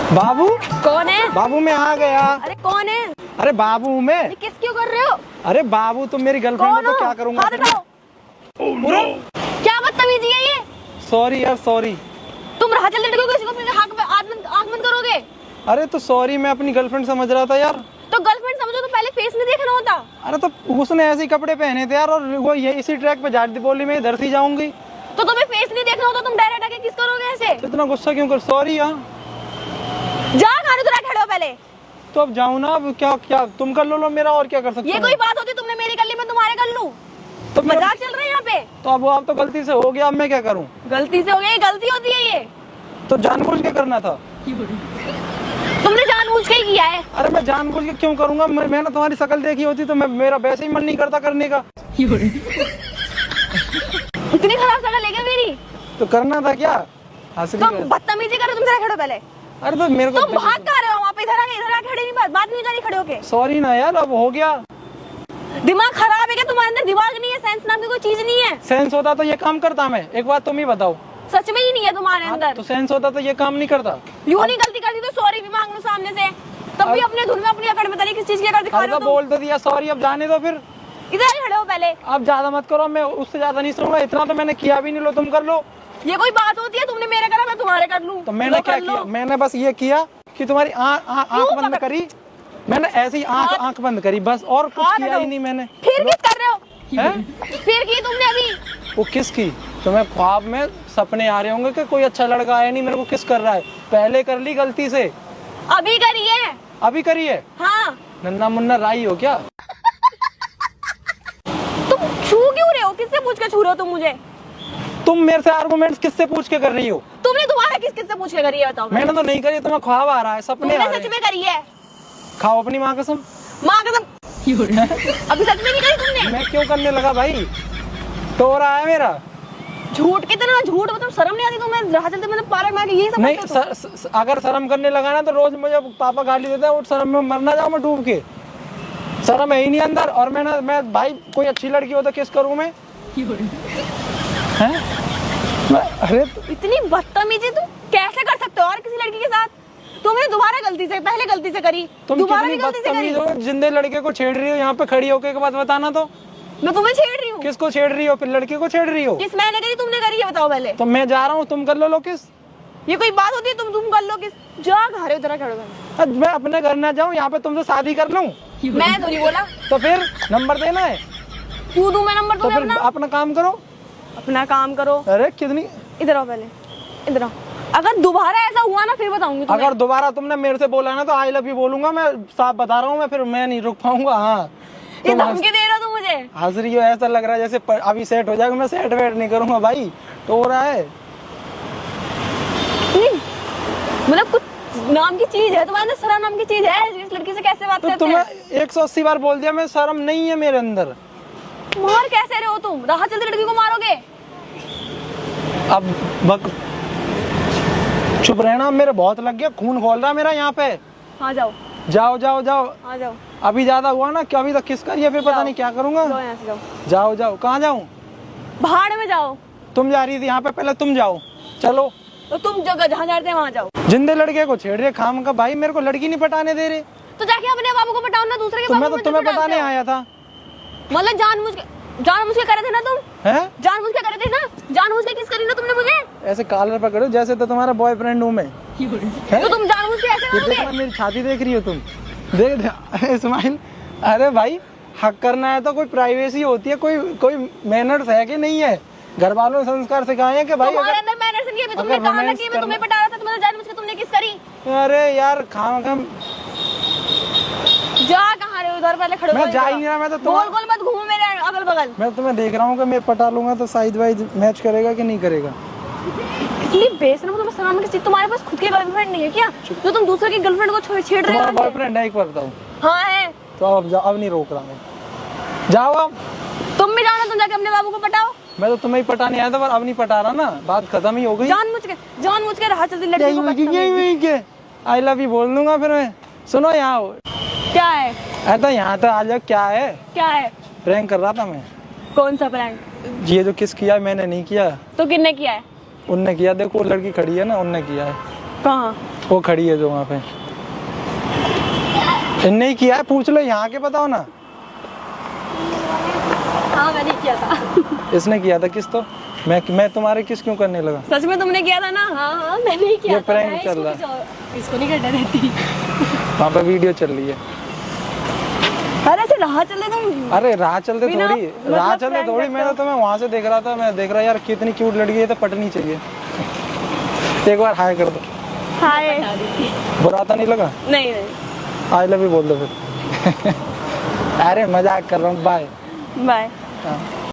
बाबू कौन है? बाबू मैं आ गया। अरे कौन है? अरे बाबू हूँ मैं। किस क्यों कर रहे हो? अरे बाबू तुम मेरी गर्लफ्रेंड हो तो क्या करूंगा? हाथ हटाओ। क्या बदतमीजी है ये? सॉरी यार सॉरी। तुम राह चलते लड़कों को किसी को अपने आंख बंद करोगे? अरे तो सॉरी, मैं अपनी गर्लफ्रेंड समझ रहा था यार। तो गर्लफ्रेंड समझो तो पहले फेस नहीं देखना होता। अरे तो उसने ऐसे ही कपड़े पहने थे यार, और वो ये इसी ट्रैक पे झाड़ दी, बोली मैं इधर से जाऊंगी। तो तुम्हें फेस नहीं देखना होता, तुम डायरेक्ट आके किस करोगे ऐसे? इतना गुस्सा क्यों कर? सॉरी यार। जा खाने तो खड़े हो पहले। तो अब जाऊँ ना? अब क्या क्या तुम कर लो मेरा, और क्या कर सकते ये कोई बात होती तुमने मेरी कर ली मैं तुम्हारे कर लूं? तो मजाक चल रहा है यहाँ पे। तो अब तो गलती से हो गया, अब मैं क्या करूँ? गलती से हो गई, गलती होती है ये। तो जानबूझ के करना था। तुमने जानबूझ के ही किया है। अरे मैं जानबूझ के क्यों करूंगा? मैंने तुम्हारी शक्ल देखी होती तो मेरा वैसे ही मन नहीं करता करने का। इतनी खराब शक्ल है क्या मेरी? तो करना था क्या? तुम बदतमीजी कर रहे हो, तुम जरा खड़े हो पहले। अरे तो मेरे को तुम भाग कर रहे हो वहाँ पे, इधर आके खड़े नहीं, बात नहीं जानी खड़े होके। सॉरी ना यार, अब हो गया। दिमाग खराब है क्या तुम्हारे अंदर? दिमाग नहीं है, सेंस नाम की कोई चीज नहीं है। सेंस होता तो ये काम करता मैं? एक बात तुम ही बताओ। सच में ही नहीं है तुम्हारे अंदर। तो सेंस होता तो ये काम नहीं करता। यूं नहीं गलती करती तो सॉरी भी मांग लो सामने से। तब भी अपने धुन में अपनी अकड़ में किस चीज की अकड़ दिखा रहे हो तुम? बोल तो दिया सॉरी, अब जाने दो फिर। इधर ही खड़े हो पहले। अब ज्यादा मत करो, मैं उससे ज्यादा नहीं सुनूंगा। इतना तो मैंने किया भी नहीं, लो तुम कर लो। ये कोई बात होती है? तुमने मेरे करा मैं तुम्हारे कर लूं? तो मैंने क्या किया? मैंने बस ये किया कि तुम्हारी आंख बंद करी। मैंने ऐसे ही आंख बंद करी बस, और कुछ किया ही नहीं मैंने। फिर किस कर रहे हो? हैं? फिर की तुमने अभी? वो किस की? तुम्हें ख्वाब में सपने आ रहे होंगे कि कोई अच्छा लड़का आया नहीं, मेरे को किस कर रहा है। पहले कर ली गलती से। अभी करी है? अभी करी है? हाँ। नन्ना मुन्ना राई हो क्या? तुम छू क्यों रहे हो? किससे पूछ के छू रहे हो तुम मुझे? तुम मेरे से आर्गुमेंट्स किससे पूछ के कर रही हो? तुमने तुम्हारा किससे पूछ के करी है बताओ? मैंने तो नहीं करी, तुम्हें ख्वाब आ रहा है, सपने आ रहे सच हैं। में करी है? खाओ अपनी माँ कसम। माँ कसम। अभी सच में नहीं करी तुमने? मैं क्यों करने लगा भाई? तो रहा है मेरा झूठ। कितना झूठ? मतलब शर्म नहीं आती तुम्हें? राह चलते मतलब पार्क में आके यही सब नहीं। करते हो? अगर शर्म करने लगा ना तो रोज मुझे पापा गाली देता है, और शर्म में मर ना जाऊं मैं डूब के। शर्म है ही नहीं अंदर। और मैं भाई कोई अच्छी लड़की हो तो किस करूं मैं? हैं? अरे इतनी बदतमीजी तुम कैसे कर सकते हो और किसी लड़की के साथ? तुमने दोबारा गलती से, पहले गलती से करी, तुम दोबारा कितनी भी गलती से करी। बदतमीज हो, जिंदे लड़के को छेड़ रही हो यहाँ पे खड़ी होके। के बाद बताना तो मैं तुम्हें छेड़ रही हूँ? किसको छेड़ रही हो? फिर लड़के को छेड़ रही हो? किस मैंने करी, तुमने करी है बताओ पहले। तो मैं जा रहा हूँ, तुम कर लो किस। ये कोई बात होती है? तुम कर लो किस? जा घर उधर खड़ो। मैं अपने घर ना जाऊँ, यहाँ पे तुमसे शादी कर लूँ? मैं तो नहीं बोला। तो फिर नंबर देना है? क्यों दूं मैं नंबर तो तुम्हें? फिर अपना काम करो। अपना काम करो। अरे कितनी। इधर आओ पहले, इधर आओ। अगर दोबारा ऐसा हुआ ना फिर बताऊंगी तुम्हें। अगर दोबारा तुमने मेरे से बोला ना तो आई लव यू बोलूंगा मैं, साफ बता रहा हूँ मैं। फिर मैं नहीं रुक पाऊंगा। हाँ ये धमकी दे रहे हो तुम मुझे? हंस रही हो, ऐसा लग रहा है जैसे अभी सेट हो जाएगा। मैं सेट वेट नहीं करूंगा भाई, तो हो रहा है। मतलब कुछ नाम की चीज है तुम्हारे अंदर? शर्म नाम की चीज है? इस लड़की से कैसे बात तो करते हैं? तुम्हें 180 बार बोल दिया, मैं शर्म नहीं है मेरे अंदर। मार कैसे रहे हो तुम? राह चलती लड़की को मारोगे? अब चुप रहना, मेरे बहुत लग गया, खून खोल रहा है मेरा यहाँ पे। हाँ जाओ जाओ जाओ जाओ। हाँ जाओ। अभी ज्यादा हुआ ना कि अभी तक किस करिए, फिर पता नहीं क्या करूंगा। जाओ यहाँ से जाओ। जाओ जाओ। कहाँ जाऊँ? भाड़ में जाओ। तुम जा रही थी यहाँ पे, पहले तुम जाओ। चलो तो तुम जगह जहाँ जा रहे थे वहाँ जाओ। जिंदे लड़के को छेड़ रहे खाम का भाई, मेरे को लड़की नहीं पटाने दे रहे। तो जाके अपने बाबू को पटाओ ना, दूसरे के मैं बाबू तो तुम्हें पटाने आया था। मतलब जानबूझ के करे थे ना तुम? हैं? जानबूझ के करे थे ना? जानबूझ के किस करी ना तुमने मुझे? ऐसे कॉलर पकड़ो जैसे तो तुम्हारा बॉयफ्रेंड हूँ मैं। तो तुम जानबूझ के ऐसे करोगे? देखो मेरी छाती देख रही हो तुम? देख स्माइल। अरे भाई हक करना है तो कोई प्राइवेसी होती है, कोई मैनर्स है कि नहीं है? घर वालों ने संस्कार सिखाए हैं कि भाई तुम्हारे अंदर मैनर्स नहीं है। तुमने कहा ना कि मैं तुम्हें पटा रहा था, तुमने जानबूझ के तुमने किस करी? अरे यार खाम जा कहाँ रहे हो? उधर पहले खड़े हो। मैं जा ही नहीं रहा। मैं तो गोल गोल मत घूमो मेरे अगल बगल। मैं तुम्हें देख रहा हूँ कि मैं पटा लूंगा तो साइड वाइज मैच करेगा कि नहीं करेगा। कितनी बेशरम हो तुम। शर्म की चीज तुम्हारे पास खुद की गर्लफ्रेंड नहीं है क्या, जो तुम दूसरे की गर्लफ्रेंड को छेड़ रहे हो? तुम्हारा बॉयफ्रेंड है? एक बार बताओ। हाँ है। तो अब नहीं रोक रहा मैं। जाओ अब। तुम भी जाओ ना, तुम जाके अपने बाबू को पटाओ। मैं तो तुम्हें ही पटाने आया था, पर अब नहीं पटा रहा ना, बात खत्म ही हो गई। जानबूझ के राह चलती लड़की को आई लव यू बोल दूंगा फिर मैं। सुनो यहाँ क्या है? तो यहाँ तो आ जाओ। क्या है? क्या है? प्रैंक कर रहा था मैं। कौन सा प्रैंक? ये जो किस किया मैंने नहीं किया, तो किसने किया है? उनने किया। देखो लड़की खड़ी है ना, उनने किया है। कहाँ? वो खड़ी है जो वहाँ पे। इनने ही किया है, पूछ लो यहाँ के, बताओ ना। हाँ मैंने किया था। इसने किया था किस तो? मैं तुम्हारे किस क्यों करने लगा? सच में तुमने किया था ना? हाँ मैंने ही किया ये था। प्रैंक चल रहा है। इसको नहीं करना रहती। वहाँ पे वीडियो चल रही है। अरे ऐसे राह चले तुम। अरे राह चलते बिना थोड़ी, मतलब राह चलते prank थोड़ी। करते मैं हो। तो मैं वहां से देख रहा था, मैं देख रहा यार कितनी क्यूट लड़की है, तो पटनी चाहिए। एक बार हाय कर दो। हाय। बुरा तो नहीं लगा? नहीं नहीं। आई लव यू बोल दो फिर। अरे मजाक कर रहा हूँ, बाय। बाय। हाँ।